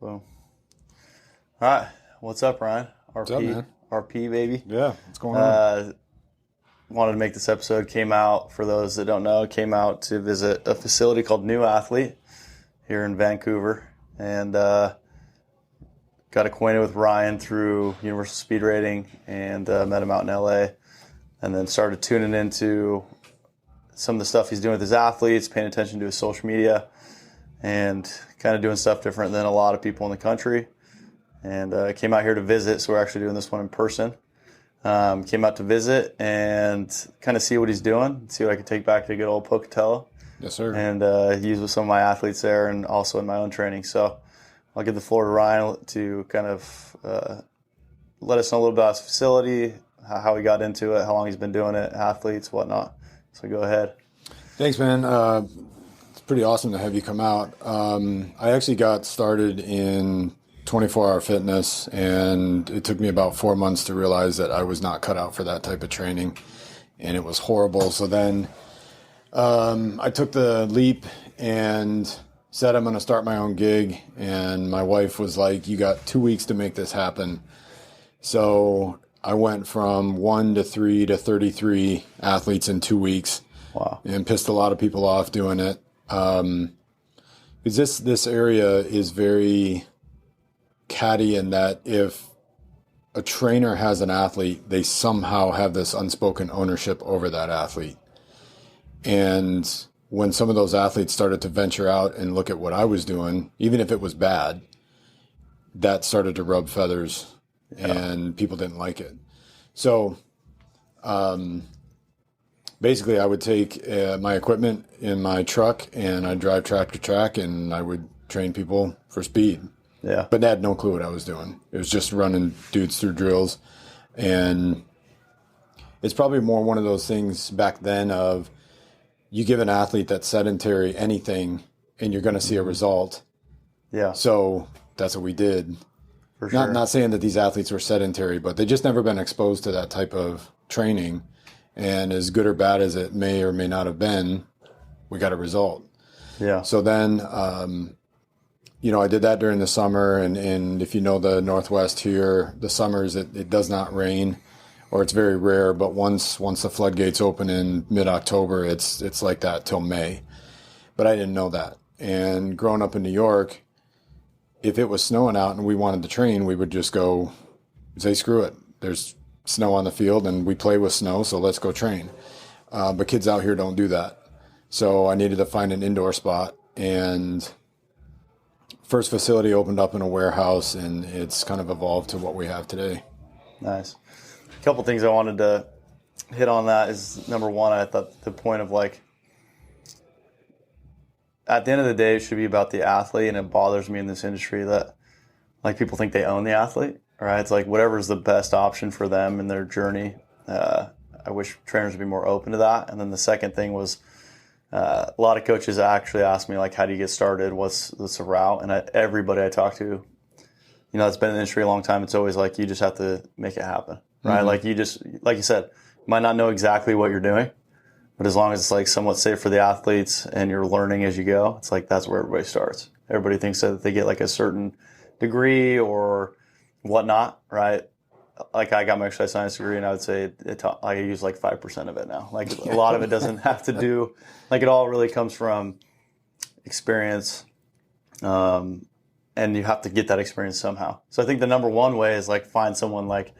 Boom. All right. What's up, Ryan? What's up, man? RP, baby. Yeah, what's going on? Wanted to make this episode. Came out, for those that don't know, came out to visit a facility called New Athlete here in Vancouver. And got acquainted with Ryan through Universal Speed Rating and met him out in LA. And then started tuning into some of the stuff he's doing with his athletes, paying attention to his social media, and kind of doing stuff different than a lot of people in the country. And came out here to visit, so we're actually doing this one in person. Came out to visit and kind of see what he's doing, see what I could take back to good old Pocatello. Yes, sir. And use with some of my athletes there and also in my own training. So I'll give the floor to Ryan to kind of let us know a little about his facility, how he got into it, how long he's been doing it, athletes, whatnot. So go ahead. Thanks, man. It's pretty awesome to have you come out. I actually got started in 24-hour fitness, and it took me about 4 months to realize that I was not cut out for that type of training, and it was horrible. So then I took the leap and said I'm going to start my own gig, and my wife was like, you got 2 weeks to make this happen. So I went from 1 to 3 to 33 athletes in 2 weeks. Wow. And pissed a lot of people off doing it. Because this area is very catty in that if a trainer has an athlete, they somehow have this unspoken ownership over that athlete. And when some of those athletes started to venture out and look at what I was doing, even if it was bad, that started to rub feathers. Yeah. And people didn't like it. So basically I would take my equipment in my truck and I'd drive track to track and I would train people for speed. Yeah. But they had no clue what I was doing. It was just running dudes through drills. And it's probably more one of those things back then of you give an athlete that's sedentary anything and you're going to see a result. Yeah. So that's what we did. For sure. Not saying that these athletes were sedentary, but they just never been exposed to that type of training. And as good or bad as it may or may not have been, we got a result. Yeah. So then, I did that during the summer. And if you know the Northwest here, the summers, it does not rain, or it's very rare. But once the floodgates open in mid-October, it's like that till May. But I didn't know that. And growing up in New York, if it was snowing out and we wanted to train, we would just go say, screw it. There's snow on the field and we play with snow, so let's go train. But kids out here don't do that. So I needed to find an indoor spot, and first facility opened up in a warehouse, and it's kind of evolved to what we have today. Nice. A couple things I wanted to hit on that is, number one, I thought the point of at the end of the day, it should be about the athlete, and it bothers me in this industry that people think they own the athlete, right? It's whatever's the best option for them in their journey. I wish trainers would be more open to that. And then the second thing was a lot of coaches actually ask me, how do you get started? What's the route? And everybody I talk to, that's been in the industry a long time, it's always you just have to make it happen, right? Mm-hmm. You just, like you said, you might not know exactly what you're doing, but as long as it's somewhat safe for the athletes and you're learning as you go, it's that's where everybody starts. Everybody thinks that they get a certain degree or whatnot, right? I got my exercise science degree, and I would say I use 5% of it now. A lot of it doesn't have to do, it all really comes from experience, and you have to get that experience somehow. So I think the number one way is find someone like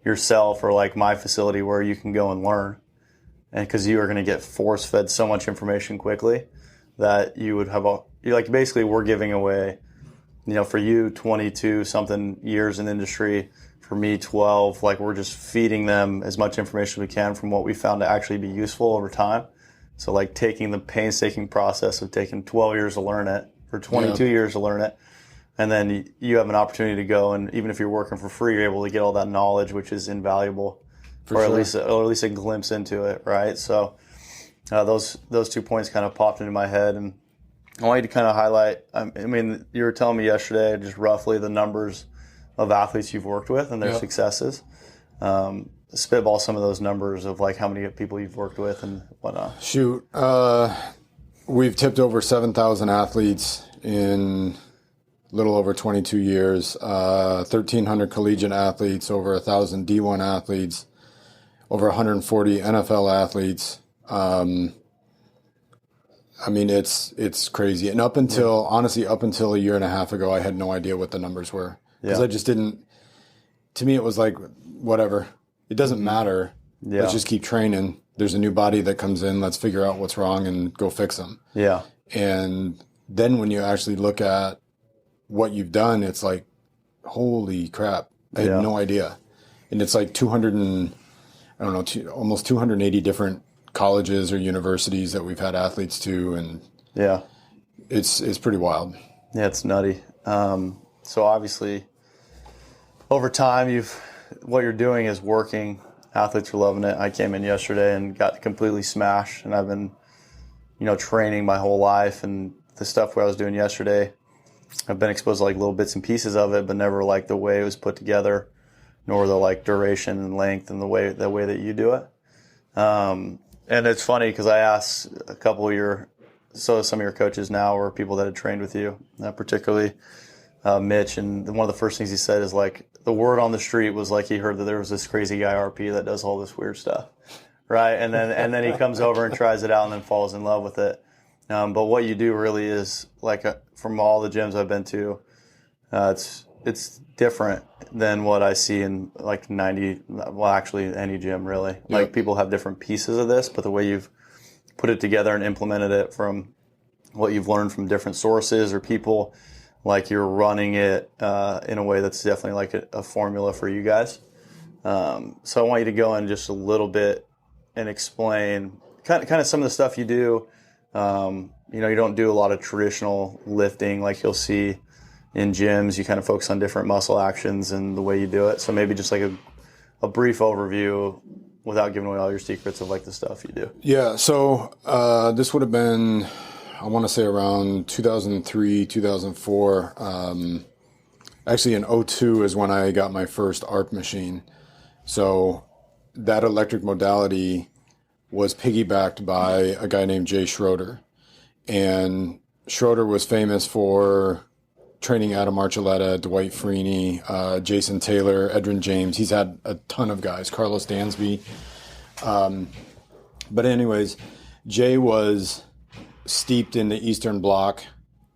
yourself or my facility where you can go and learn. And because you are going to get force fed so much information quickly that you would have basically we're giving away, for you 22 something years in the industry, for me 12, we're just feeding them as much information as we can from what we found to actually be useful over time. So taking the painstaking process of taking 12 years to learn it, or 22 years to learn it, and then you have an opportunity to go, and even if you're working for free, you're able to get all that knowledge, which is invaluable. Or at least a glimpse into it, right? So those 2 points kind of popped into my head, and I want you to kind of highlight. You were telling me yesterday just roughly the numbers of athletes you've worked with and their successes. Spitball some of those numbers of how many people you've worked with and whatnot. Shoot, we've tipped over 7,000 athletes in a little over 22 years, 1,300 collegiate athletes, over 1,000 D1 athletes, over 140 NFL athletes. I mean, it's crazy. And honestly, up until a year and a half ago, I had no idea what the numbers were. Because I just didn't, to me, it was like, whatever. It doesn't matter. Yeah. Let's just keep training. There's a new body that comes in. Let's figure out what's wrong and go fix them. Yeah. And then when you actually look at what you've done, it's like, holy crap. I had no idea. And it's like almost 280 different colleges or universities that we've had athletes to. And it's pretty wild. Yeah, it's nutty. So obviously over time, what you're doing is working. Athletes are loving it. I came in yesterday and got completely smashed, and I've been, training my whole life. And the stuff where I was doing yesterday, I've been exposed to like little bits and pieces of it, but never like the way it was put together, nor the like duration and length and the way that you do it. And it's funny because I asked a couple of some of your coaches now, or people that had trained with you, particularly Mitch, and one of the first things he said is like, the word on the street was like he heard that there was this crazy guy RP that does all this weird stuff, right? And then he comes over and tries it out and then falls in love with it. But what you do really is like from all the gyms I've been to, it's different than what I see in like actually any gym really. Yep. Like people have different pieces of this, but the way you've put it together and implemented it from what you've learned from different sources or people, like you're running it in a way that's definitely like a formula for you guys. So I want you to go in just a little bit and explain kind of some of the stuff you do. You don't do a lot of traditional lifting like you'll see in gyms. You kind of focus on different muscle actions and the way you do it. So maybe just like a brief overview without giving away all your secrets of like the stuff you do. Yeah. So this would have been, I want to say around 2003, 2004. Actually, in 2002 is when I got my first ARP machine. So that electric modality was piggybacked by a guy named Jay Schroeder. And Schroeder was famous for training Adam Archuleta, Dwight Freeney, Jason Taylor, Edrin James. He's had a ton of guys, Carlos Dansby. But anyways, Jay was steeped in the Eastern Bloc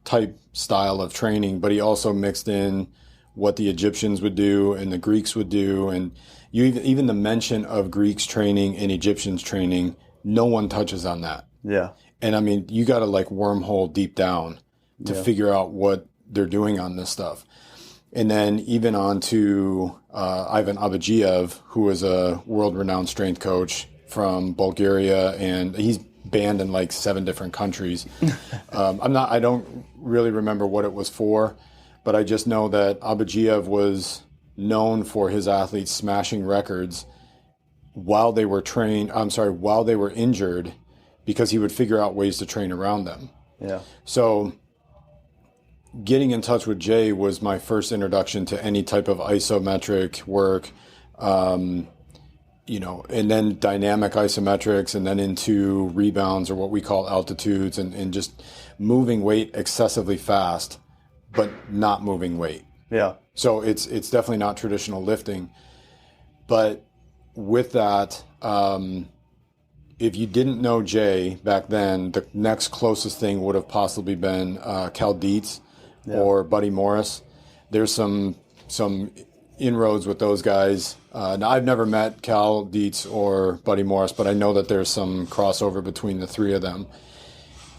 type style of training, but he also mixed in what the Egyptians would do and the Greeks would do. And even the mention of Greeks training and Egyptians training, no one touches on that. Yeah. And I mean, you got to like wormhole deep down to figure out what they're doing on this stuff. And then even on to Ivan Abadjiev, who is a world-renowned strength coach from Bulgaria, and he's banned in like 7 different countries. I don't really remember what it was for, but I just know that Abadjiev was known for his athletes smashing records while they were injured, because he would figure out ways to train around them. Yeah. So getting in touch with Jay was my first introduction to any type of isometric work, and then dynamic isometrics, and then into rebounds, or what we call altitudes, and just moving weight excessively fast, but not moving weight. Yeah. So it's definitely not traditional lifting. But with that, if you didn't know Jay back then, the next closest thing would have possibly been Cal Dietz or Buddy Morris. There's some inroads with those guys. Now, I've never met Cal Dietz or Buddy Morris, but I know that there's some crossover between the three of them.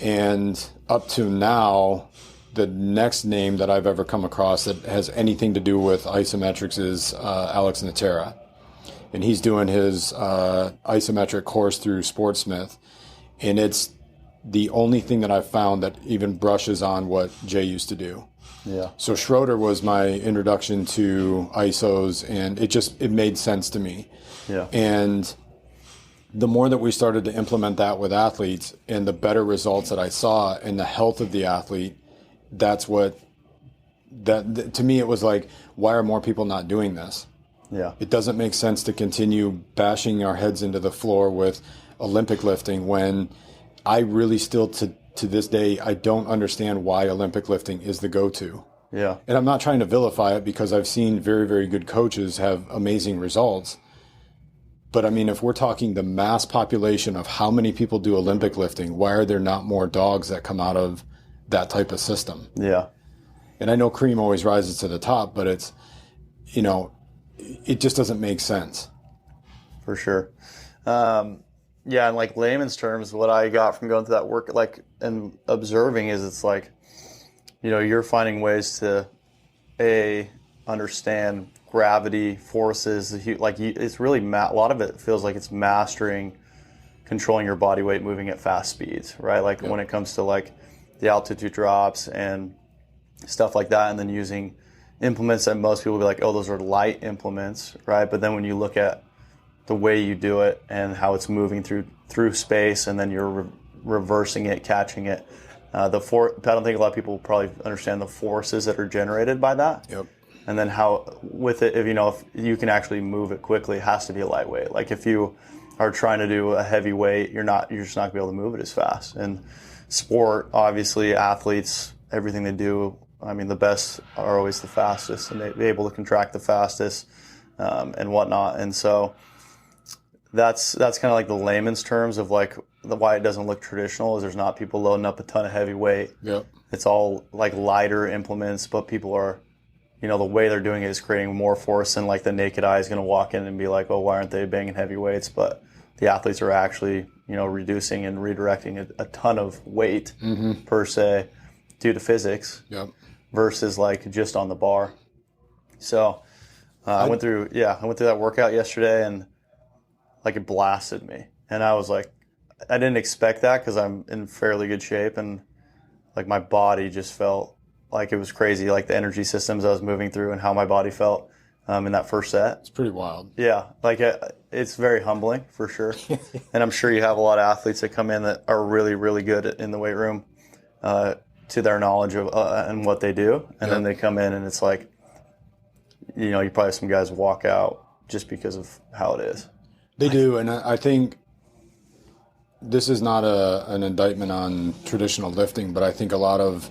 And up to now, the next name that I've ever come across that has anything to do with isometrics is Alex Natera. And he's doing his isometric course through Sportsmith. And it's the only thing that I've found that even brushes on what Jay used to do. Yeah. So Schroeder was my introduction to ISOs, and it made sense to me. Yeah. And the more that we started to implement that with athletes, and the better results that I saw in the health of the athlete, to me it was like, why are more people not doing this? Yeah. It doesn't make sense to continue bashing our heads into the floor with Olympic lifting when I really still to this day, I don't understand why Olympic lifting is the go-to. Yeah. And I'm not trying to vilify it because I've seen very, very good coaches have amazing results. But I mean, if we're talking the mass population of how many people do Olympic lifting, why are there not more dogs that come out of that type of system? Yeah. And I know cream always rises to the top, but it's, you know, it just doesn't make sense. For sure. Yeah, in like layman's terms, what I got from going through that work, like, and observing is it's like, you know, you're finding ways to, understand gravity, forces, it's really, a lot of it feels like it's mastering, controlling your body weight, moving at fast speeds, right? Like when it comes to like the altitude drops and stuff like that, and then using implements that most people will be like, oh, those are light implements, right? But then when you look at the way you do it and how it's moving through space, and then you're reversing it, catching it. I don't think a lot of people probably understand the forces that are generated by that. Yep. And then how with it, if you can actually move it quickly, it has to be a lightweight. Like if you are trying to do a heavy weight, you're just not gonna be able to move it as fast. And sport, obviously, athletes, everything they do, I mean, the best are always the fastest, and they're able to contract the fastest and whatnot. And so that's kind of like the layman's terms of like why it doesn't look traditional is there's not people loading up a ton of heavy weight. Yep. It's all like lighter implements, but people are, the way they're doing it is creating more force than like the naked eye is going to walk in and be like, oh, why aren't they banging heavy weights? But the athletes are actually, reducing and redirecting a ton of weight per se due to physics versus like just on the bar. So I went through that workout yesterday and like it blasted me. And I was like, I didn't expect that because I'm in fairly good shape, and like my body just felt like it was crazy, like the energy systems I was moving through and how my body felt in that first set. It's pretty wild. Yeah, like it's very humbling for sure. And I'm sure you have a lot of athletes that come in that are really, really good in the weight room to their knowledge of and what they do. And then they come in and it's like, you probably have some guys walk out just because of how it is. They do, and I think this is not an indictment on traditional lifting, but I think a lot of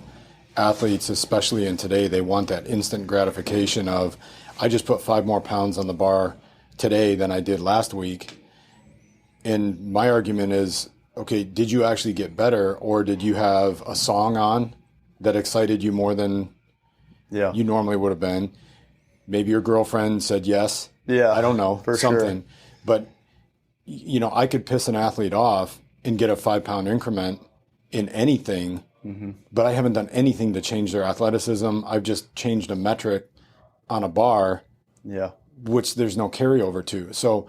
athletes, especially in today, they want that instant gratification of, I just put 5 more pounds on the bar today than I did last week. And my argument is, okay, did you actually get better, or did you have a song on that excited you more than you normally would have been? Maybe your girlfriend said yes. Yeah, I don't know, for something. Sure. But, I could piss an athlete off and get a 5-pound increment in anything, but I haven't done anything to change their athleticism. I've just changed a metric on a bar, which there's no carryover to. So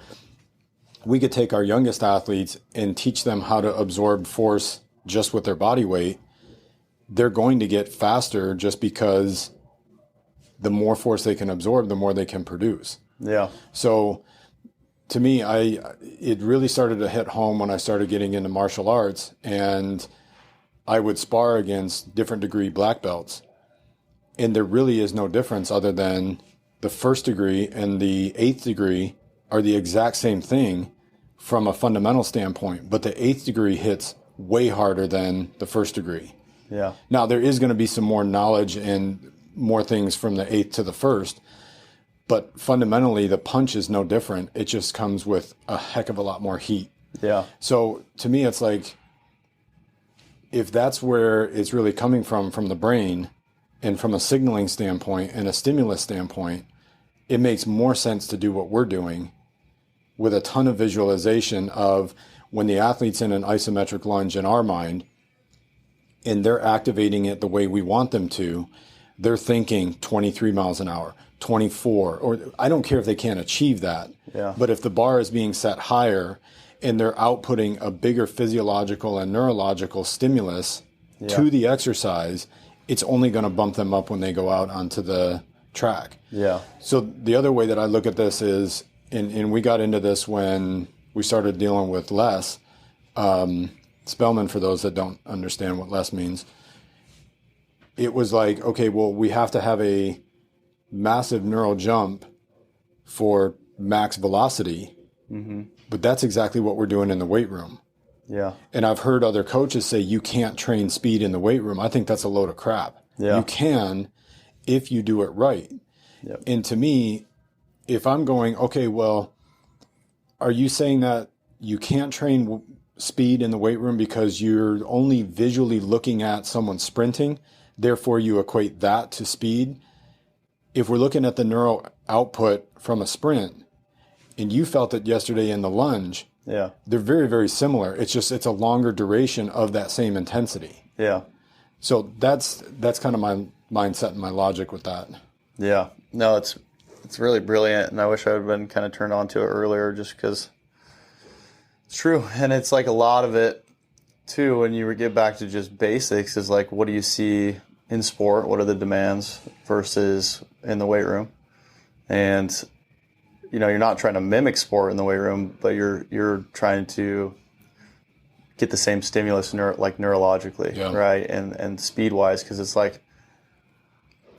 we could take our youngest athletes and teach them how to absorb force just with their body weight. They're going to get faster just because the more force they can absorb, the more they can produce. Yeah. So to me, it really started to hit home when I started getting into martial arts, and I would spar against different degree black belts. And there really is no difference other than the 1st degree and the 8th degree are the exact same thing from a fundamental standpoint, but the 8th degree hits way harder than the 1st degree. Yeah. Now, there is going to be some more knowledge and more things from the 8th to the 1st, but fundamentally the punch is no different. It just comes with a heck of a lot more heat. Yeah. So to me, it's like, if that's where it's really coming from the brain, and from a signaling standpoint and a stimulus standpoint, it makes more sense to do what we're doing with a ton of visualization of when the athlete's in an isometric lunge in our mind and they're activating it the way we want them to, they're thinking 23 miles an hour, 24, or I don't care if they can't achieve that. Yeah. But if the bar is being set higher and they're outputting a bigger physiological and neurological stimulus to the exercise, it's only going to bump them up when they go out onto the track. Yeah. So the other way that I look at this is, and we got into this when we started dealing with Les Spellman, for those that don't understand what Les means. It was like, okay, well, we have to have a massive neural jump for max velocity, but that's exactly what we're doing in the weight room. Yeah. And I've heard other coaches say you can't train speed in the weight room. I think that's a load of crap. Yeah. You can if you do it right. Yep. And to me, if I'm going, okay, well, are you saying that you can't train speed in the weight room because you're only visually looking at someone sprinting, therefore you equate that to speed? If we're looking at the neural output from a sprint, and you felt it yesterday in the lunge, yeah, they're very, very similar. It's just, it's a longer duration of that same intensity. Yeah. So that's kind of my mindset and my logic with that. Yeah. No, it's really brilliant, and I wish I would have been kind of turned on to it earlier, just because it's true. And it's like a lot of it too, when you get back to just basics, is like, what do you see in sport? What are the demands versus in the weight room? And you're not trying to mimic sport in the weight room, but you're trying to get the same stimulus neurologically, yeah. right? And speed wise, because it's like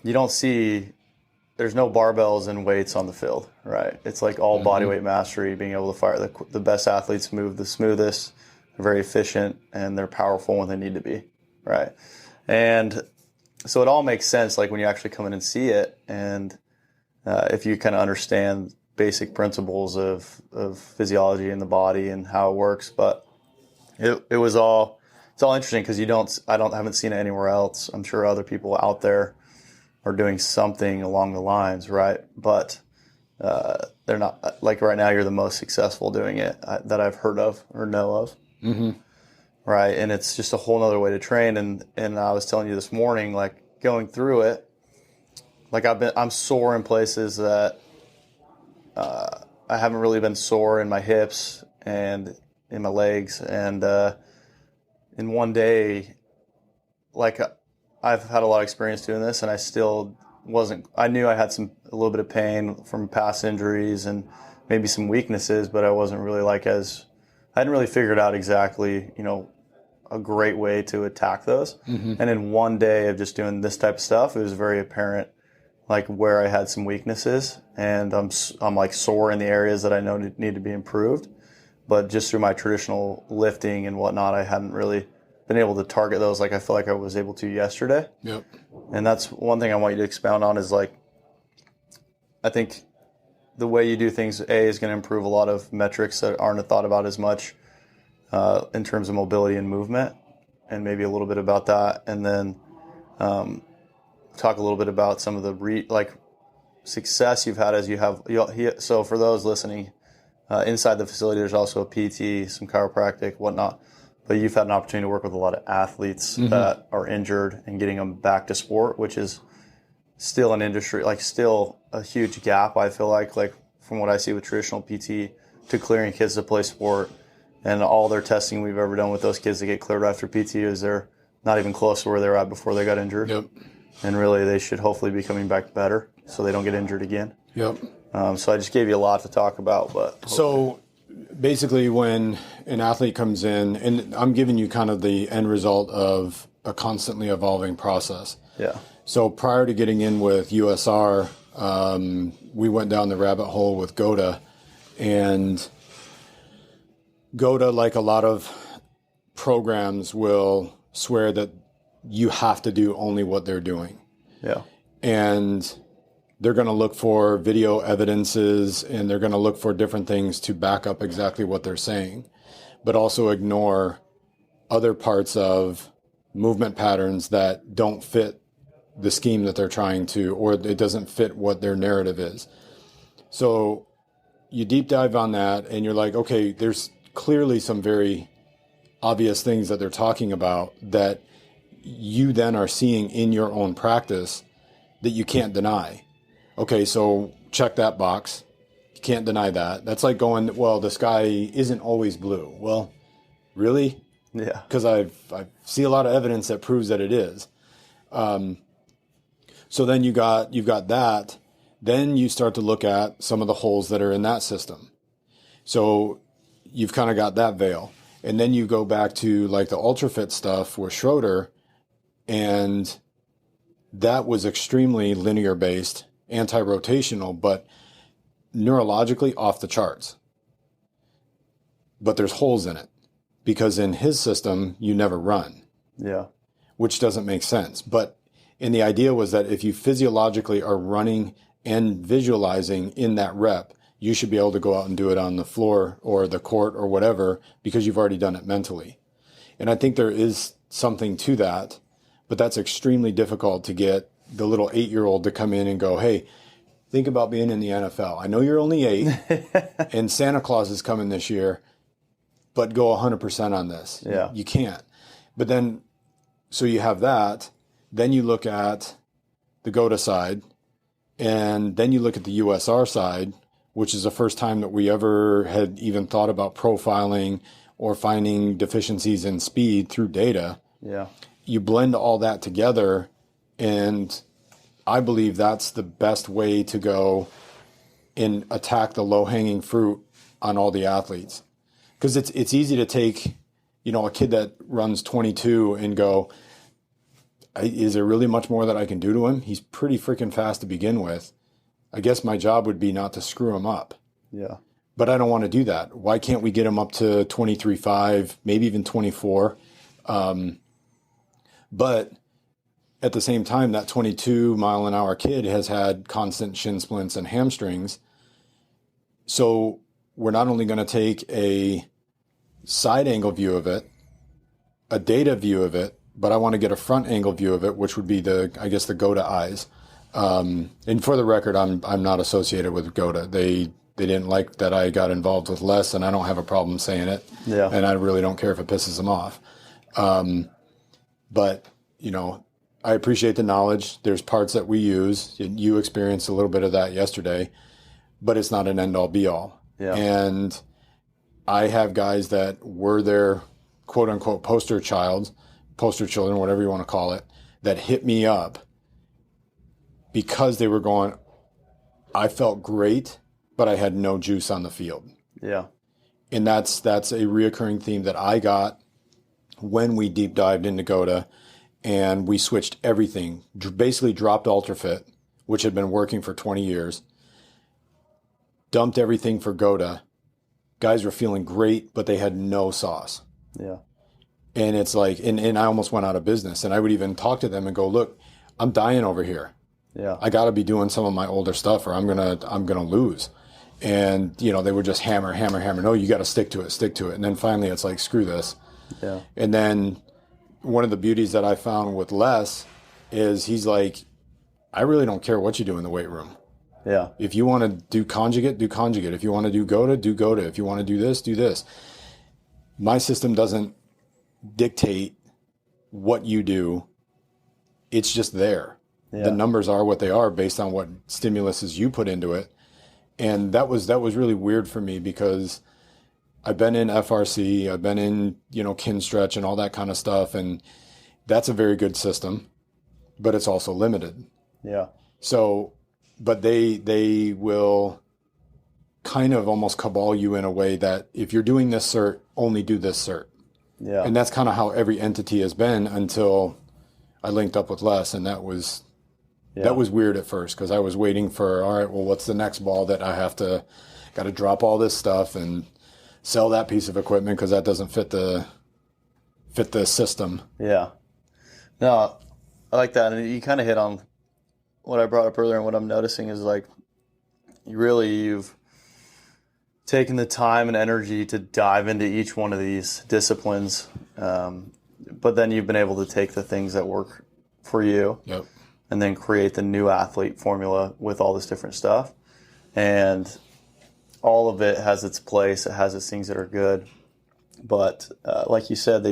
you don't see. There's no barbells and weights on the field, right? It's like all body weight mastery, being able to fire. The best athletes move the smoothest, they're very efficient, and they're powerful when they need to be, right? And so it all makes sense, like when you actually come in and see it, and if you kind of understand basic principles of physiology in the body and how it works. But it's all interesting because I haven't seen it anywhere else. I'm sure other people out there are doing something along the lines, right? But they're not, like right now you're the most successful doing it that I've heard of or know of. Mm-hmm. Right. And it's just a whole nother way to train. And I was telling you this morning, like going through it, like I'm sore in places that I haven't really been sore in my hips and in my legs. And in one day, like I've had a lot of experience doing this, and I still I knew I had a little bit of pain from past injuries and maybe some weaknesses, but I wasn't really I hadn't really figured out exactly, a great way to attack those. Mm-hmm. And in one day of just doing this type of stuff, it was very apparent, like where I had some weaknesses, and I'm like sore in the areas that I know need to be improved. But just through my traditional lifting and whatnot, I hadn't really been able to target those like I feel like I was able to yesterday. Yep. And that's one thing I want you to expound on is like, I think the way you do things, is going to improve a lot of metrics that aren't thought about as much in terms of mobility and movement, and maybe a little bit about that. And then talk a little bit about some of the success you've had as you have. So for those listening, inside the facility, there's also a PT, some chiropractic, whatnot. But you've had an opportunity to work with a lot of athletes that are injured and getting them back to sport, which is still an industry, still a huge gap, I feel like from what I see with traditional PT to clearing kids to play sport. And all their testing we've ever done with those kids that get cleared after PT is they're not even close to where they were at before they got injured. Yep. And really, they should hopefully be coming back better so they don't get injured again. Yep. So I just gave you a lot to talk about. But so basically, when an athlete comes in, and I'm giving you kind of the end result of a constantly evolving process. Yeah. So prior to getting in with USR, we went down the rabbit hole with GOTA, and GOTA, like a lot of programs, will swear that you have to do only what they're doing. Yeah. And they're going to look for video evidences, and they're going to look for different things to back up exactly what they're saying, but also ignore other parts of movement patterns that don't fit the scheme that they're trying to, or it doesn't fit what their narrative is. So you deep dive on that, and you're like, okay, there's clearly some very obvious things that they're talking about that you then are seeing in your own practice that you can't deny. Okay, so check that box. You can't deny that. That's like going, well, the sky isn't always blue. Well, really? Yeah. Because I see a lot of evidence that proves that it is. So then you've got that. Then you start to look at some of the holes that are in that system. So you've kind of got that veil. And then you go back to like the UltraFit stuff with Schroeder, and that was extremely linear based, anti-rotational, but neurologically off the charts. But there's holes in it because in his system, you never run. Yeah. Which doesn't make sense. But And the idea was that if you physiologically are running and visualizing in that rep, you should be able to go out and do it on the floor or the court or whatever, because you've already done it mentally. And I think there is something to that, but that's extremely difficult to get the little 8-year-old to come in and go, hey, think about being in the NFL. I know you're only 8 and Santa Claus is coming this year, but go 100% on this. Yeah. You can't. But then, so you have that. Then you look at the GOTA side, and then you look at the USR side, which is the first time that we ever had even thought about profiling or finding deficiencies in speed through data. Yeah. You blend all that together, and I believe that's the best way to go and attack the low-hanging fruit on all the athletes. Because it's easy to take, a kid that runs 22 and go, is there really much more that I can do to him? He's pretty freaking fast to begin with. I guess my job would be not to screw him up. Yeah. But I don't want to do that. Why can't we get him up to 23.5, maybe even 24? But at the same time, that 22-mile-an-hour kid has had constant shin splints and hamstrings. So we're not only going to take a side angle view of it, a data view of it, but I want to get a front angle view of it, which would be the GOTA eyes. And for the record, I'm not associated with GOTA. They didn't like that I got involved with Les, and I don't have a problem saying it. Yeah. And I really don't care if it pisses them off. But, I appreciate the knowledge. There's parts that we use. You experienced a little bit of that yesterday, but it's not an end-all be-all. Yeah. And I have guys that were their quote-unquote poster children, whatever you want to call it, that hit me up because they were going, I felt great, but I had no juice on the field. Yeah. And that's a reoccurring theme that I got when we deep dived into GOTA, and we switched everything, basically dropped UltraFit, which had been working for 20 years, dumped everything for GOTA. Guys were feeling great, but they had no sauce. Yeah. And it's like, and I almost went out of business. And I would even talk to them and go, look, I'm dying over here. Yeah. I got to be doing some of my older stuff or I'm going to lose. And, they would just hammer. No, you got to stick to it. And then finally it's like, screw this. Yeah. And then one of the beauties that I found with Les is he's like, I really don't care what you do in the weight room. Yeah. If you want to do conjugate, do conjugate. If you want to do GOTA, do GOTA. If you want to do this, do this. My system doesn't dictate what you do. It's just there. Yeah. The numbers are what they are based on what stimuluses you put into it. And that was really weird for me because I've been in FRC, I've been in, kin stretch and all that kind of stuff. And that's a very good system, but it's also limited. Yeah. So, but they will kind of almost cabal you in a way that if you're doing this cert, only do this cert. Yeah. And that's kind of how every entity has been until I linked up with Les, and that was weird at first because I was waiting for, all right, well, what's the next ball that I got to drop all this stuff and sell that piece of equipment because that doesn't fit the system. Yeah. No, I like that. And you kind of hit on what I brought up earlier, and what I'm noticing is like, you've taken the time and energy to dive into each one of these disciplines, but then you've been able to take the things that work for you, yep, and then create the new athlete formula with all this different stuff. And all of it has its place. It has its things that are good. But like you said,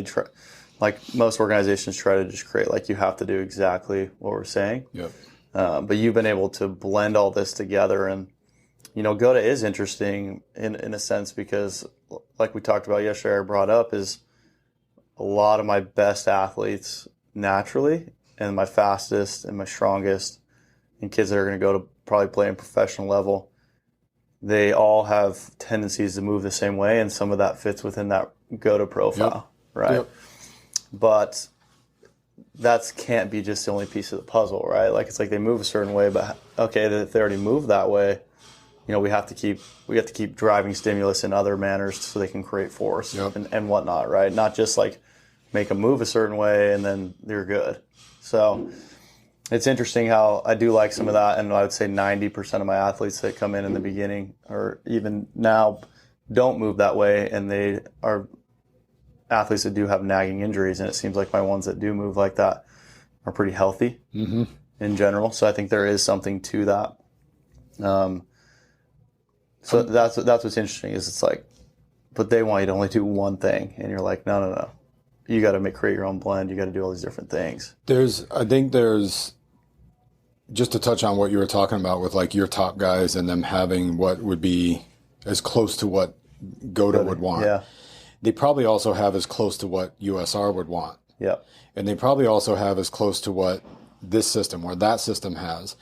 like most organizations try to just create, like you have to do exactly what we're saying. Yep. But you've been able to blend all this together. And, GOTA is interesting in a sense because, like we talked about yesterday, I brought up is a lot of my best athletes naturally and my fastest and my strongest and kids that are going to go to probably play in professional level, they all have tendencies to move the same way, and some of that fits within that GOTA profile, right? Yep. But that can't be just the only piece of the puzzle, right? Like it's like they move a certain way, but okay, if they already move that way, we have to keep driving stimulus in other manners so they can create force and whatnot, right? Not just like make them move a certain way and then they're good. So It's interesting how I do like some of that, and I would say 90% of my athletes that come in the beginning or even now don't move that way, and they are athletes that do have nagging injuries, and it seems like my ones that do move like that are pretty healthy in general. So I think there is something to that. So that's what's interesting is it's like, but they want you to only do one thing, and you're like, no. You got to create your own blend. You got to do all these different things. I think there's, just to touch on what you were talking about with like your top guys and them having what would be as close to what GOTA would want. Yeah. They probably also have as close to what USR would want. Yeah. And they probably also have as close to what this system or that system has.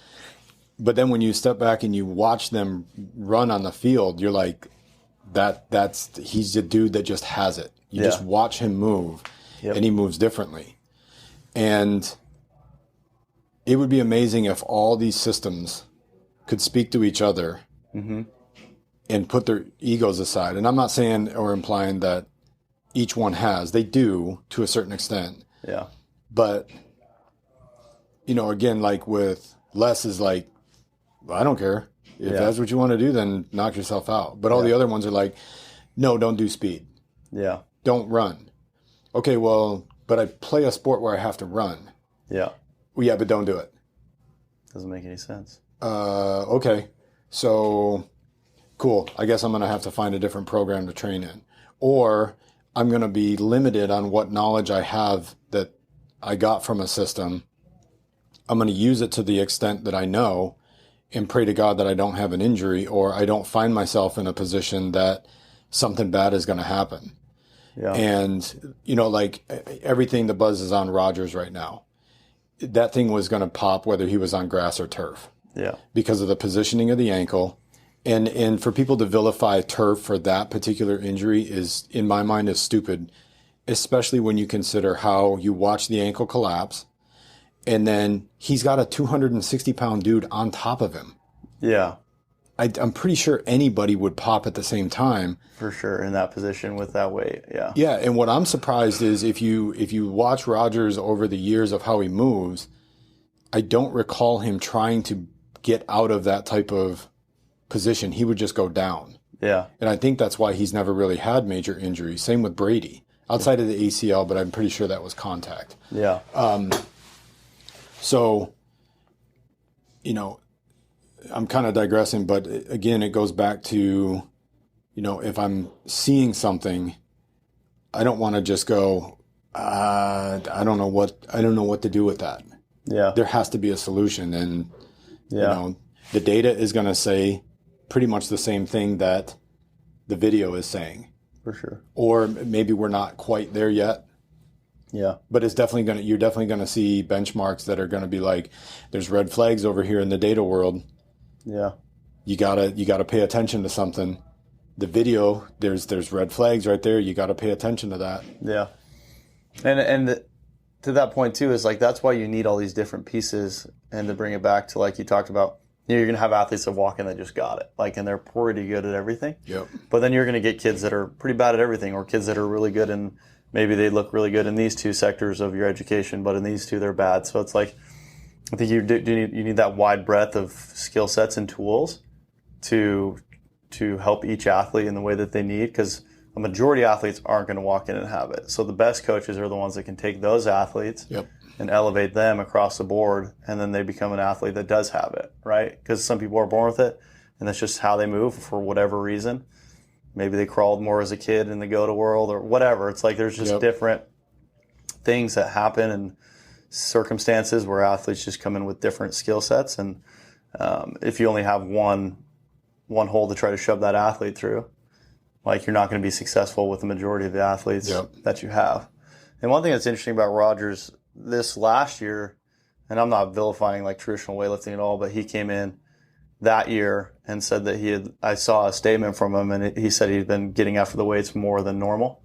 But then when you step back and you watch them run on the field, you're like, he's the dude that just has it. You just watch him move, and he moves differently. And it would be amazing if all these systems could speak to each other and put their egos aside. And I'm not saying or implying that each one has. They do to a certain extent. Yeah. But, again, like with Les is like, I don't care. If that's what you want to do, then knock yourself out. But all the other ones are like, no, don't do speed. Yeah. Don't run. Okay, well, but I play a sport where I have to run. Yeah. Well, yeah, but don't do it. Doesn't make any sense. Okay. So, cool. I guess I'm going to have to find a different program to train in. Or I'm going to be limited on what knowledge I have that I got from a system. I'm going to use it to the extent that I know and pray to God that I don't have an injury or I don't find myself in a position that something bad is going to happen. Yeah. And, like everything the buzz is on Rogers right now, that thing was going to pop whether he was on grass or turf. Yeah. Because of the positioning of the ankle. And for people to vilify turf for that particular injury is, in my mind, is stupid, especially when you consider how you watch the ankle collapse and then he's got a 260-pound dude on top of him. Yeah. I'm pretty sure anybody would pop at the same time. For sure, in that position with that weight, yeah. Yeah, and what I'm surprised is if you watch Rogers over the years of how he moves, I don't recall him trying to get out of that type of position. He would just go down. Yeah. And I think that's why he's never really had major injuries. Same with Brady. Outside of the ACL, but I'm pretty sure that was contact. Yeah. So, I'm kind of digressing, but again, it goes back to, if I'm seeing something, I don't want to just go, I don't know what to do with that. Yeah. There has to be a solution. And, the data is going to say pretty much the same thing that the video is saying. For sure. Or maybe we're not quite there yet. Yeah. But you're definitely going to see benchmarks that are going to be like, there's red flags over here in the data world. Yeah. You gotta pay attention to something. The video, there's red flags right there. You gotta pay attention to that. Yeah. And to that point too is like that's why you need all these different pieces, and to bring it back to like you talked about, you're gonna have athletes that walk in that just got it. Like, and they're pretty good at everything. Yep. But then you're gonna get kids that are pretty bad at everything, or kids that are really good in maybe they look really good in these two sectors of your education, but in these two they're bad. So it's like I think you need that wide breadth of skill sets and tools to help each athlete in the way that they need, because a majority of athletes aren't going to walk in and have it. So the best coaches are the ones that can take those athletes and elevate them across the board, and then they become an athlete that does have it, right? Because some people are born with it, and that's just how they move for whatever reason. Maybe they crawled more as a kid in the GOTA world or whatever. It's like there's just different things that happen and circumstances where athletes just come in with different skill sets, and if you only have one hole to try to shove that athlete through, like you're not going to be successful with the majority of the athletes that you have. And one thing that's interesting about Rogers this last year, and I'm not vilifying like traditional weightlifting at all, but he came in that year and said that I saw a statement from him, and he said he'd been getting after the weights more than normal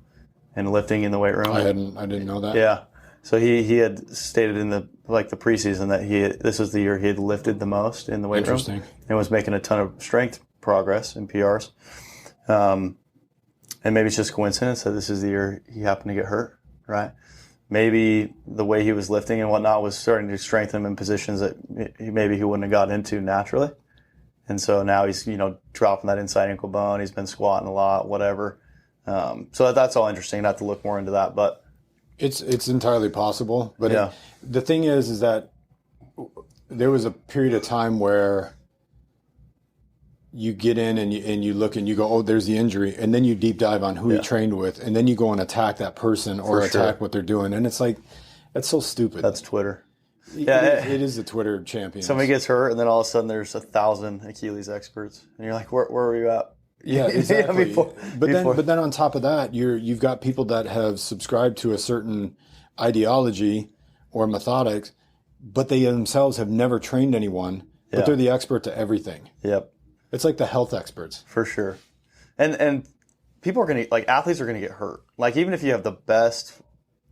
and lifting in the weight room. I didn't know that. Yeah. So he had stated in the preseason that this was the year he had lifted the most in the weight room and was making a ton of strength progress in PRs. And maybe it's just coincidence that this is the year he happened to get hurt, right? maybe the way he was lifting and whatnot was starting to strengthen him in positions that maybe he wouldn't have got into naturally. And so now he's, dropping that inside ankle bone. He's been squatting a lot, whatever. So that's all interesting. Not to look more into that, but it's entirely possible. But yeah. The thing is that there was a period of time where you get in and you look and you go, oh, there's the injury. And then you deep dive on who he trained with. And then you go and attack that person or attack what they're doing. And it's like, that's so stupid. That's Twitter. Yeah, it is the Twitter champion. Somebody gets hurt, and then all of a sudden there's 1,000 Achilles experts. And you're like, where were you at? Yeah, exactly. But then on top of that, you've got people that have subscribed to a certain ideology or methodics, but they themselves have never trained anyone, but they're the expert to everything. Yep. It's like the health experts. For sure. And people are going to, like, athletes are going to get hurt. Like, even if you have the best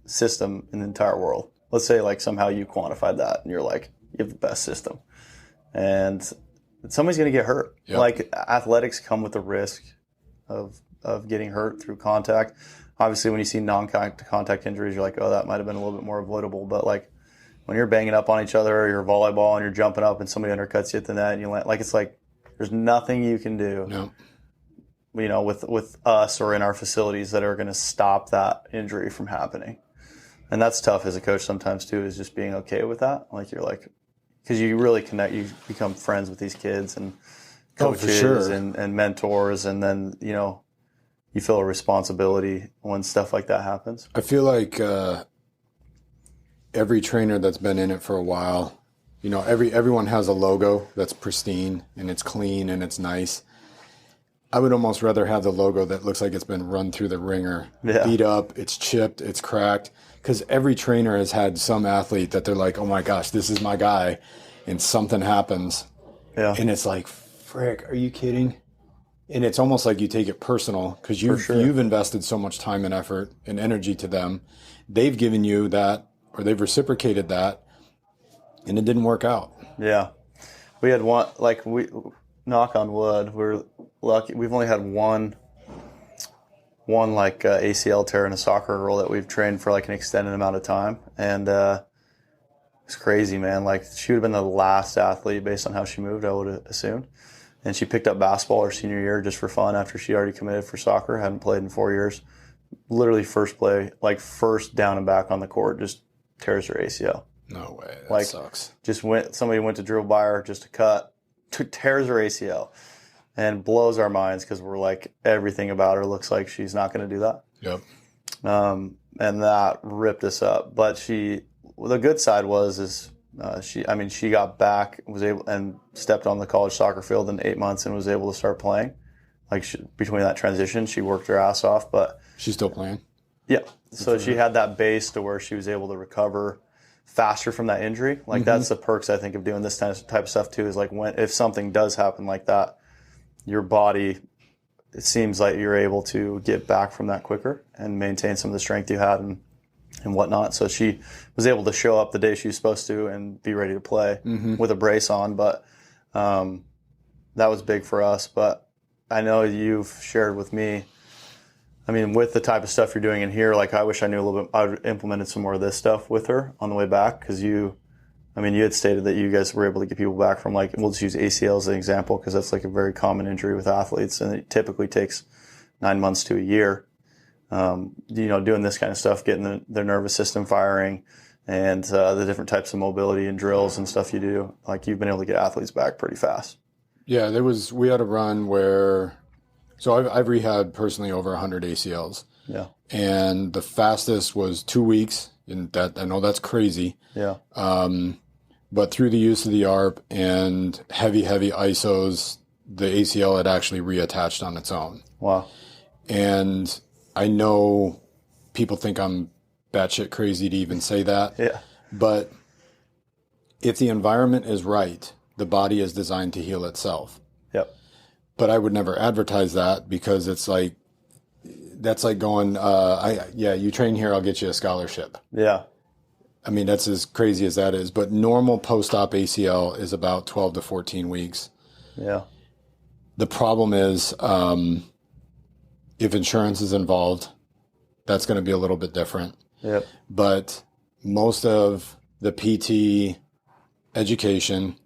system in the entire world, let's say, like, somehow you quantified that and you're like, you have the best system. And somebody's going to get hurt. Yep. Like, athletics come with the risk of getting hurt through contact. Obviously, when you see non-contact injuries, you're like, oh, that might have been a little bit more avoidable. But, like, when you're banging up on each other or you're volleyball and you're jumping up and somebody undercuts you at the net and you land, like, it's like, there's nothing you can do, with us or in our facilities that are going to stop that injury from happening. And that's tough as a coach sometimes too, is just being okay with that. Like, you're like, because you really connect, you become friends with these kids and coaches and mentors. And then, you feel a responsibility when stuff like that happens. I feel like every trainer that's been in it for a while, everyone has a logo that's pristine and it's clean and it's nice. I would almost rather have the logo that looks like it's been run through the ringer, beat up, it's chipped, it's cracked. Because every trainer has had some athlete that they're like, oh my gosh, this is my guy, and something happens. Yeah. And it's like, frick, are you kidding? And it's almost like you take it personal because you've invested so much time and effort and energy to them. They've given you that, or they've reciprocated that, and it didn't work out. Yeah. We had one, knock on wood, we're lucky. We've only had one ACL tear in a soccer girl that we've trained for like an extended amount of time. And it's crazy, man. Like, she would have been the last athlete based on how she moved, I would have assumed. And she picked up basketball her senior year just for fun after she already committed for soccer, hadn't played in 4 years. Literally first play, like first down and back on the court, just tears her ACL. No way. That sucks. Somebody went to drill by her just to cut, tears her ACL. And blows our minds because we're like, everything about her looks like she's not going to do that. Yep. And that ripped us up. But the good side she got back, was able, and stepped on the college soccer field in 8 months and was able to start playing. Like, between that transition, she worked her ass off. But she's still playing. Yeah. So she had that base to where she was able to recover faster from that injury. Like, that's the perks, I think, of doing this type of stuff too. Is like, if something does happen like that, your body, it seems like you're able to get back from that quicker and maintain some of the strength you had and whatnot. So she was able to show up the day she was supposed to and be ready to play with a brace on. But that was big for us. But I know you've shared with me, I mean, with the type of stuff you're doing in here, like, I wish I knew a little bit, I implemented some more of this stuff with her on the way back, because you had stated that you guys were able to get people back from, like, we'll just use ACL as an example because that's like a very common injury with athletes, and it typically takes 9 months to a year. Doing this kind of stuff, getting their nervous system firing, and the different types of mobility and drills and stuff you do, like, you've been able to get athletes back pretty fast. Yeah, we had a run where, so I've rehabbed personally over 100 ACLs. Yeah. And the fastest was 2 weeks, and that, I know that's crazy. Yeah. But through the use of the ARP and heavy ISOs, the ACL had actually reattached on its own. Wow. And I know people think I'm batshit crazy to even say that. Yeah. But if the environment is right, the body is designed to heal itself. Yep. But I would never advertise that, because it's like, that's like going, you train here, I'll get you a scholarship. Yeah. I mean, that's as crazy as that is. But normal post-op ACL is about 12 to 14 weeks. Yeah. The problem is, if insurance is involved, that's going to be a little bit different. Yep. But most of the PT education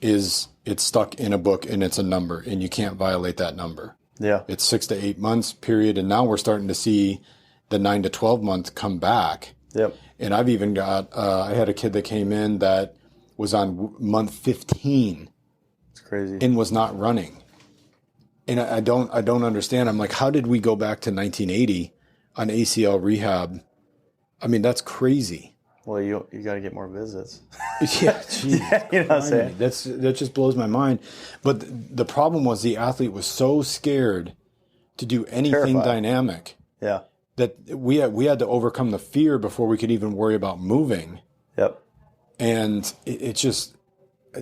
it's stuck in a book and it's a number and you can't violate that number. Yeah. It's 6 to 8 months period. And now we're starting to see the 9 to 12 month come back. Yep. And I've even got, I had a kid that came in that was on month 15. It's crazy. And was not running. And I don't understand. I'm like, how did we go back to 1980 on ACL rehab? I mean, that's crazy. Well, you got to get more visits. Yeah, geez, you know what I'm saying? That just blows my mind. But the problem was the athlete was so scared to do anything Terrified. dynamic. Yeah. That we had to overcome the fear before we could even worry about moving. Yep. And it's just,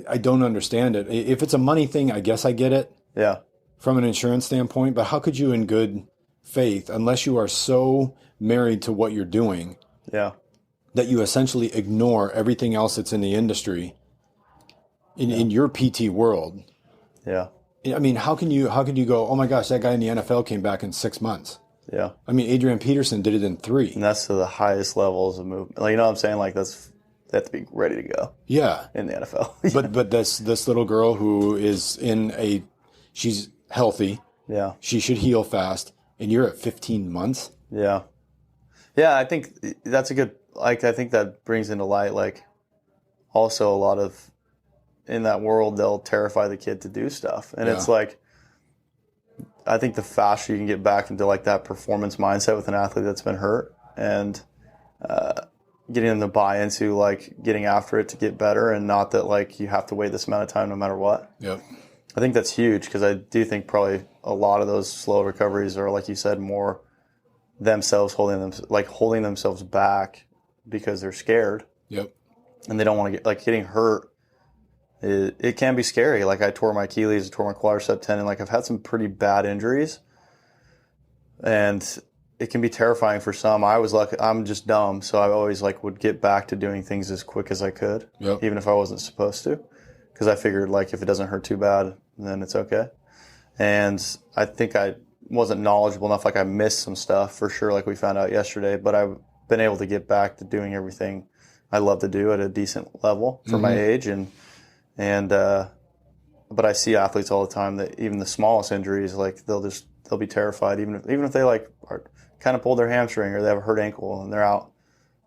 I don't understand it. If it's a money thing, I guess I get it. Yeah. From an insurance standpoint, but how could you in good faith, unless you are so married to what you're doing, Yeah. that you essentially ignore everything else that's in the industry in your PT world? Yeah. I mean, how can you go, oh my gosh, that guy in the NFL came back in 6 months? Yeah. I mean, Adrian Peterson did it in 3. And that's to the highest levels of movement. Like, you know what I'm saying? Like, they have to be ready to go. Yeah. In the NFL. but this little girl who is she's healthy. Yeah. She should heal fast. And you're at 15 months? Yeah. Yeah, I think that's a good, like, I think that brings into light, like, also a lot of, in that world, they'll terrify the kid to do stuff. And it's like, I think the faster you can get back into, like, that performance mindset with an athlete that's been hurt and getting them to buy into, like, getting after it to get better and not that, like, you have to wait this amount of time no matter what. Yep. I think that's huge because I do think probably a lot of those slow recoveries are, like you said, more themselves holding themselves back because they're scared. Yep. And they don't want to get, like, getting hurt. It can be scary. Like, I tore my Achilles, I tore my quadricep tendon. Like, I've had some pretty bad injuries, and it can be terrifying for some. I was lucky. I'm just dumb, so I always, like, would get back to doing things as quick as I could, even if I wasn't supposed to, because I figured, like, if it doesn't hurt too bad, then it's okay. And I think I wasn't knowledgeable enough. Like, I missed some stuff for sure, like we found out yesterday, but I've been able to get back to doing everything I love to do at a decent level for my age. But I see athletes all the time that even the smallest injuries, like, they'll be terrified, even if they, like, are kind of pulled their hamstring or they have a hurt ankle and they're out.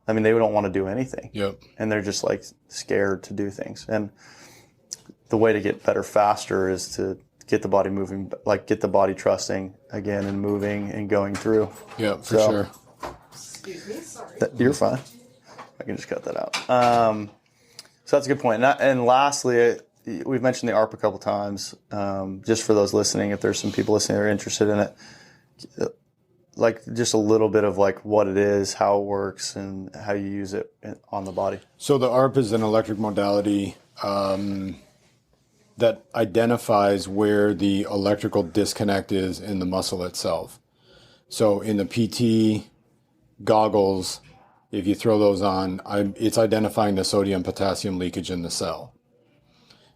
I mean, they don't want to do anything. Yep. And they're just, like, scared to do things. And the way to get better faster is to get the body moving, like, get the body trusting again and moving and going through. Yeah, for sure. Excuse me, sorry. You're fine. I can just cut that out. So that's a good point. And lastly, we've mentioned the ARP a couple times. Just for those listening, if there's some people listening that are interested in it, like, just a little bit of, like, what it is, how it works, and how you use it on the body. So the ARP is an electric modality that identifies where the electrical disconnect is in the muscle itself. So in the PT goggles, if you throw those on, it's identifying the sodium-potassium leakage in the cell.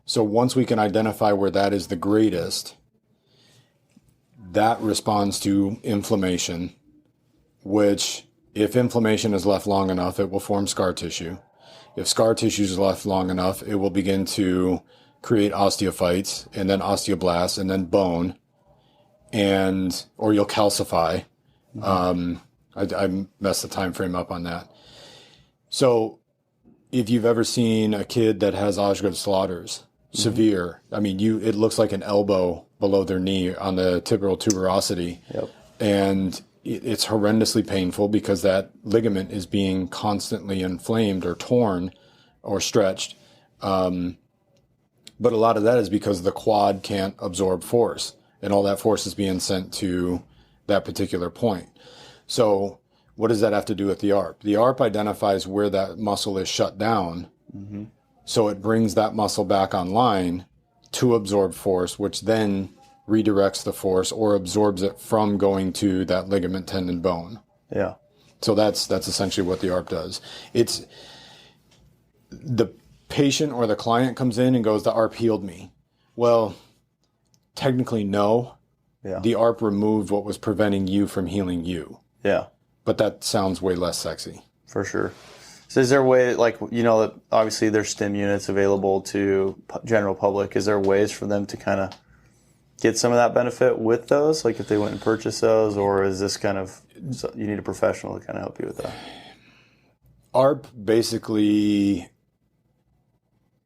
So once we can identify where that is the greatest, that responds to inflammation, which, if inflammation is left long enough, it will form scar tissue. If scar tissue is left long enough, it will begin to create osteophytes and then osteoblasts and then bone, or you'll calcify. I messed the time frame up on that. So if you've ever seen a kid that has Osgood-Schlatter's, severe, I mean, it looks like an elbow below their knee on the tibial tuberosity. Yep. And it's horrendously painful because that ligament is being constantly inflamed or torn or stretched. But a lot of that is because the quad can't absorb force, and all that force is being sent to that particular point. So what does that have to do with the ARP? The ARP identifies where that muscle is shut down. So it brings that muscle back online to absorb force, which then redirects the force or absorbs it from going to that ligament, tendon, bone. Yeah. So that's essentially what the ARP does. It's the patient or the client comes in and goes, the ARP healed me. Well, technically, no. Yeah. The ARP removed what was preventing you from healing you. Yeah. but that sounds way less sexy. For sure. So is there a way, like, obviously there's stim units available to general public. Is there ways for them to kind of get some of that benefit with those? Like if they went and purchase those, or is this kind of, you need a professional to kind of help you with that? ARP basically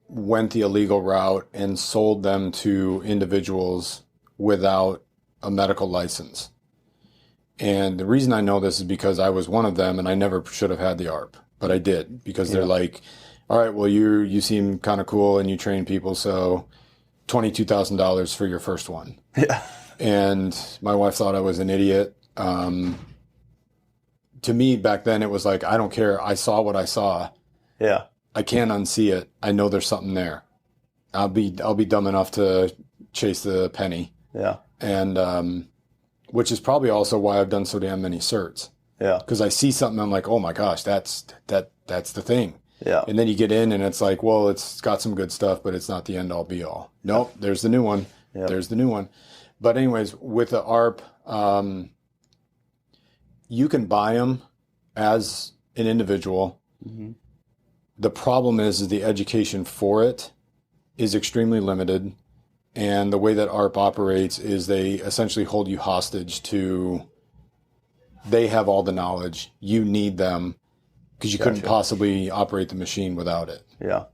went the illegal route and sold them to individuals without a medical license. And the reason I know this is because I was one of them and I never should have had the ARP, but I did because they're like, all right, well, you seem kind of cool and you train people, so $22,000 for your first one. Yeah. And my wife thought I was an idiot. To me back then, it was like, I don't care. I saw what I saw. Yeah. I can't unsee it. I know there's something there. I'll be dumb enough to chase the penny. Yeah. And, which is probably also why I've done so damn many certs. Yeah. Because I see something, I'm like, oh my gosh, that's the thing. Yeah. And then you get in and it's like, well, it's got some good stuff, but it's not the end all be all. Nope. There's the new one. Yeah. There's the new one. But anyways, with the ARP, you can buy them as an individual. Mm-hmm. The problem is the education for it is extremely limited. And the way that ARP operates is they essentially hold you hostage to, they have all the knowledge. You need them because you couldn't possibly operate the machine without it. Yeah.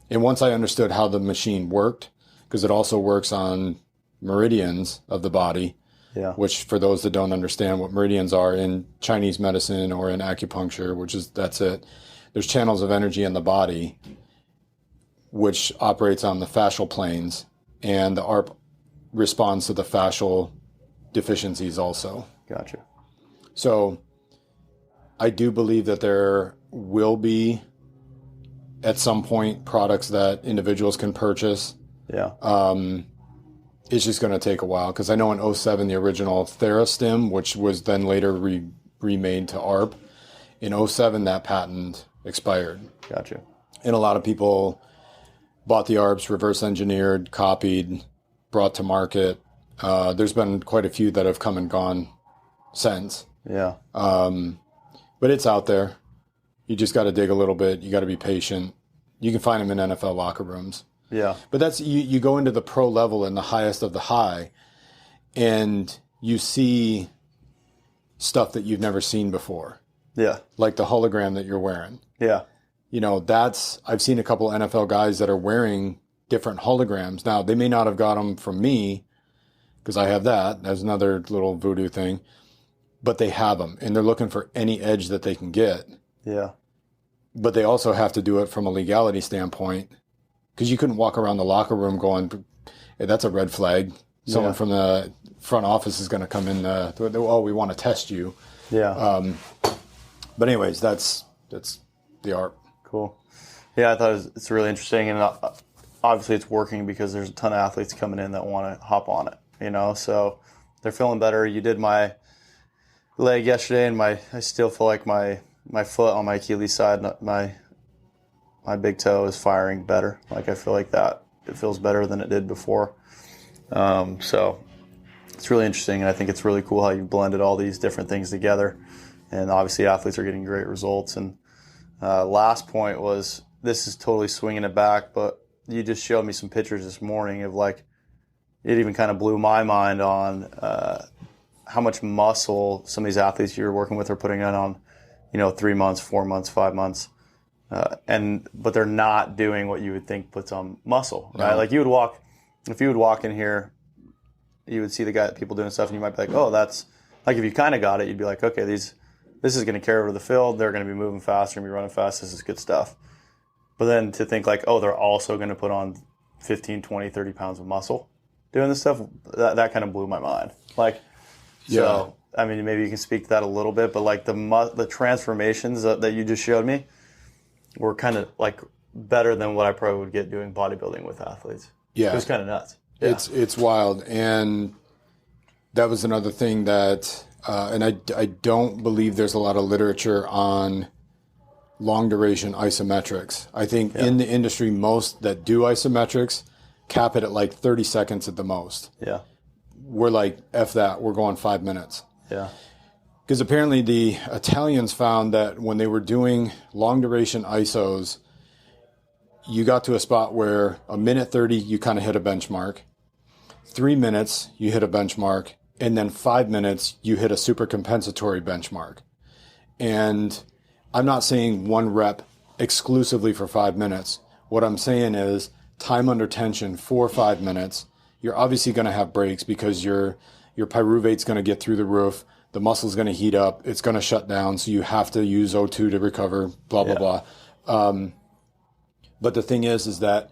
And once I understood how the machine worked, because it also works on meridians of the body, which for those that don't understand what meridians are in Chinese medicine or in acupuncture, that's it. There's channels of energy in the body, which operates on the fascial planes, and the ARP responds to the fascial deficiencies also. Gotcha. So I do believe that there will be at some point products that individuals can purchase. Yeah. It's just going to take a while because I know in 2007, the original TheraStim, which was then later remade to ARP, in 2007, that patent expired. Gotcha. And a lot of people bought the ARPs, reverse engineered, copied, brought to market. There's been quite a few that have come and gone since. Yeah. But it's out there. You just got to dig a little bit. You got to be patient. You can find them in NFL locker rooms. Yeah. But that's, you go into the pro level and the highest of the high, and you see stuff that you've never seen before. Yeah. Like the hologram that you're wearing. Yeah. I've seen a couple NFL guys that are wearing different holograms. Now, they may not have got them from me because I have that. That's another little voodoo thing. But they have them, and they're looking for any edge that they can get. Yeah. But they also have to do it from a legality standpoint, because you couldn't walk around the locker room going, hey, that's a red flag. Someone from the front office is going to come in. We want to test you. Yeah. But anyways, that's the ARP. Cool. Yeah, I thought it's really interesting, and obviously it's working because there's a ton of athletes coming in that want to hop on it. So they're feeling better. You did my leg yesterday, and I still feel like my foot on my Achilles side, my big toe is firing better. Like I feel like that it feels better than it did before. So it's really interesting, and I think it's really cool how you've blended all these different things together. And obviously athletes are getting great results. And last point was, this is totally swinging it back, but you just showed me some pictures this morning of it even kind of blew my mind on how much muscle some of these athletes you're working with are putting on 3 months, 4 months, 5 months. But they're not doing what you would think puts on muscle, right? No. Like if you would walk in here, you would see people doing stuff, and you might be like, oh, that's like, if you kind of got it, you'd be like, okay, this is going to carry over the field. They're going to be moving fast. They're going to be running fast. This is good stuff. But then to think like, oh, they're also going to put on 15, 20, 30 pounds of muscle doing this stuff, that kind of blew my mind. So, I mean, maybe you can speak to that a little bit, but like the transformations that you just showed me were kind of like better than what I probably would get doing bodybuilding with athletes. Yeah. It was kind of nuts. Yeah. It's wild. And that was another thing that, and I don't believe there's a lot of literature on long duration isometrics. I think in the industry, most that do isometrics cap it at like 30 seconds at the most. Yeah. We're like, F that, we're going 5 minutes. Yeah. Because apparently the Italians found that when they were doing long duration ISOs, you got to a spot where a minute 30, you kind of hit a benchmark. 3 minutes, you hit a benchmark. And then 5 minutes, you hit a super compensatory benchmark. And I'm not saying one rep exclusively for 5 minutes. What I'm saying is time under tension for 5 minutes. You're obviously going to have breaks because your pyruvate's going to get through the roof. The muscle's going to heat up. It's going to shut down. So you have to use O2 to recover, blah, blah, blah. But the thing is that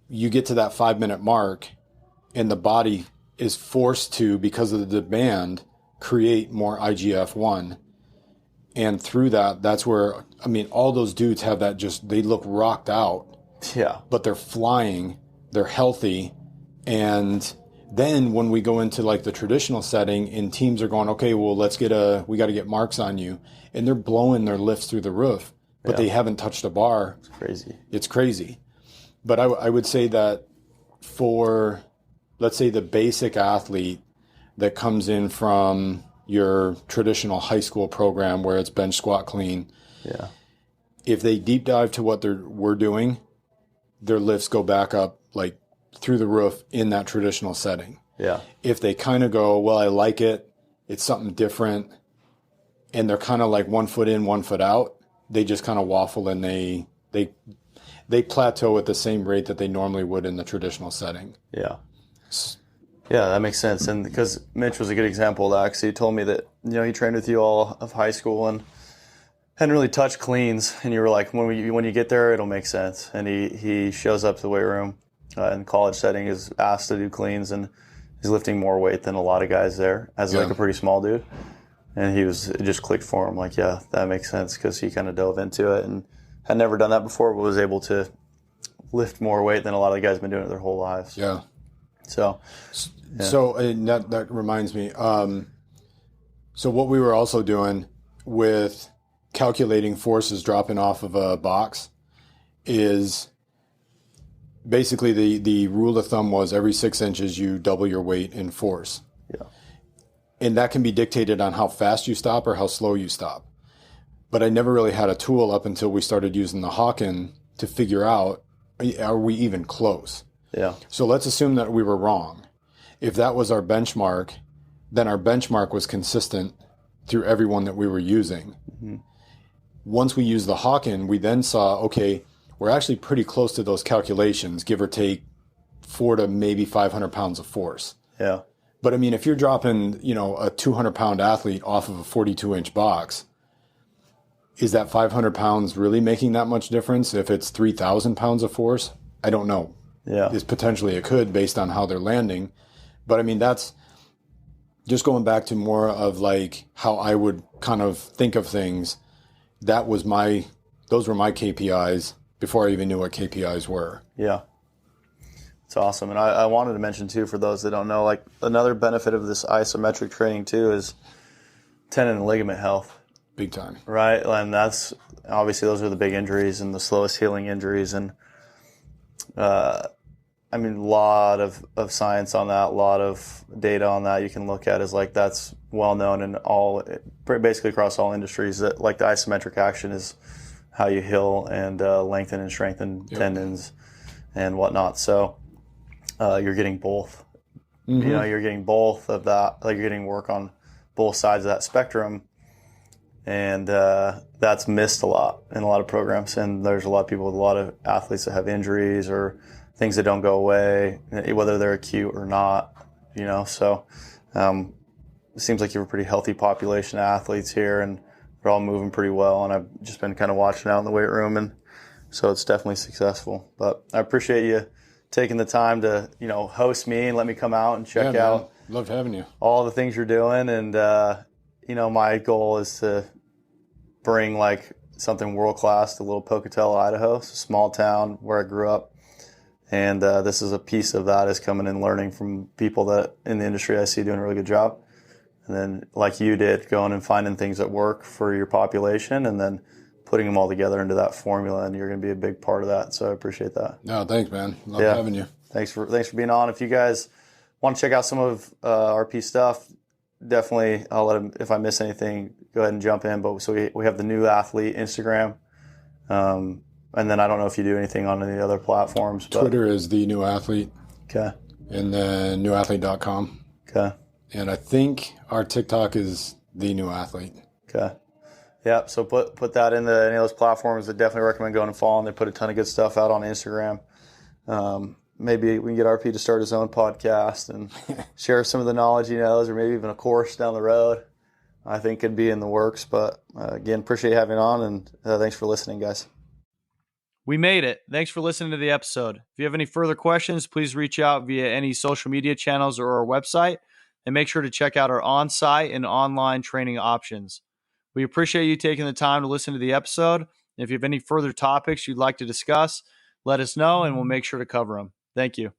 you get to that 5 minute mark and the body is forced to, because of the demand, create more IGF-1. And through that, that's where, I mean, all those dudes have that they look rocked out. Yeah. But they're flying, they're healthy. And then when we go into like the traditional setting and teams are going, okay, well, we got to get marks on you. And they're blowing their lifts through the roof, but they haven't touched a bar. It's crazy. It's crazy. But I would say that for, let's say, the basic athlete that comes in from your traditional high school program where it's bench, squat, clean. Yeah. If they deep dive to what we're doing, their lifts go back up like through the roof in that traditional setting. Yeah. If they kind of go, well, I like it, it's something different, and they're kind of like 1 foot in, 1 foot out, they just kind of waffle and they plateau at the same rate that they normally would in the traditional setting. Yeah. Yeah, that makes sense. And because Mitch was a good example of that, because he told me that, he trained with you all of high school and hadn't really touched cleans. And you were like, when you get there, it'll make sense. And he shows up to the weight room in college setting, is asked to do cleans, and he's lifting more weight than a lot of guys there as like a pretty small dude. And it just clicked for him. Like, yeah, that makes sense, because he kind of dove into it and had never done that before, but was able to lift more weight than a lot of the guys have been doing it their whole lives. Yeah. So, yeah. So that reminds me. So what we were also doing with calculating forces dropping off of a box is basically the rule of thumb was every 6 inches you double your weight in force. Yeah. And that can be dictated on how fast you stop or how slow you stop. But I never really had a tool up until we started using the Hawken to figure out, are we even close? Yeah. So let's assume that we were wrong. If that was our benchmark, then our benchmark was consistent through everyone that we were using. Mm-hmm. Once we used the Hawken, we then saw, okay, we're actually pretty close to those calculations, give or take 400 to maybe 500 pounds of force. Yeah. But I mean, if you're dropping, a 200-pound athlete off of a 42-inch box, is that 500 pounds really making that much difference? If it's 3,000 pounds of force, I don't know. Yeah. Potentially it could based on how they're landing. But I mean, that's just going back to more of like how I would kind of think of things. Those were my KPIs before I even knew what KPIs were. Yeah. It's awesome. And I wanted to mention too, for those that don't know, like another benefit of this isometric training too is tendon and ligament health. Big time. Right. And that's obviously those are the big injuries and the slowest healing injuries. And a lot of science on that, a lot of data on that you can look at is like that's well known in basically across all industries, that like the isometric action is how you heal and lengthen and strengthen tendons and whatnot. So you're getting both. Mm-hmm. You're getting both of that. Like you're getting work on both sides of that spectrum. And that's missed a lot in a lot of programs. And there's a lot of people with a lot of athletes that have injuries or things that don't go away, whether they're acute or not, So it seems like you have a pretty healthy population of athletes here, and they're all moving pretty well. And I've just been kind of watching out in the weight room, and so it's definitely successful. But I appreciate you taking the time to, host me and let me come out and check out. Loved having you. All the things you're doing. And, my goal is to bring like something world-class to little Pocatello, Idaho. It's a small town where I grew up. And this is a piece of that, is coming and learning from people that in the industry I see doing a really good job. And then like you did, going and finding things that work for your population and then putting them all together into that formula. And you're going to be a big part of that. So I appreciate that. No, thanks, man. Love having you. Thanks for being on. If you guys want to check out some of RP stuff, definitely, I'll let him, if I miss anything, go ahead and jump in. But so we have the New Athlete Instagram. And then I don't know if you do anything on any other platforms. But, Twitter is the New Athlete. Okay. And then newathletE.com. Okay. And I think our TikTok is the New Athlete. Okay. Yeah. So put that into any of those platforms. I definitely recommend going and following. They put a ton of good stuff out on Instagram. Maybe we can get RP to start his own podcast and share some of the knowledge he knows, or maybe even a course down the road. I think could be in the works. But again, appreciate having on, and thanks for listening, guys. We made it. Thanks for listening to the episode. If you have any further questions, please reach out via any social media channels or our website, and make sure to check out our on-site and online training options. We appreciate you taking the time to listen to the episode. If you have any further topics you'd like to discuss, let us know and we'll make sure to cover them. Thank you.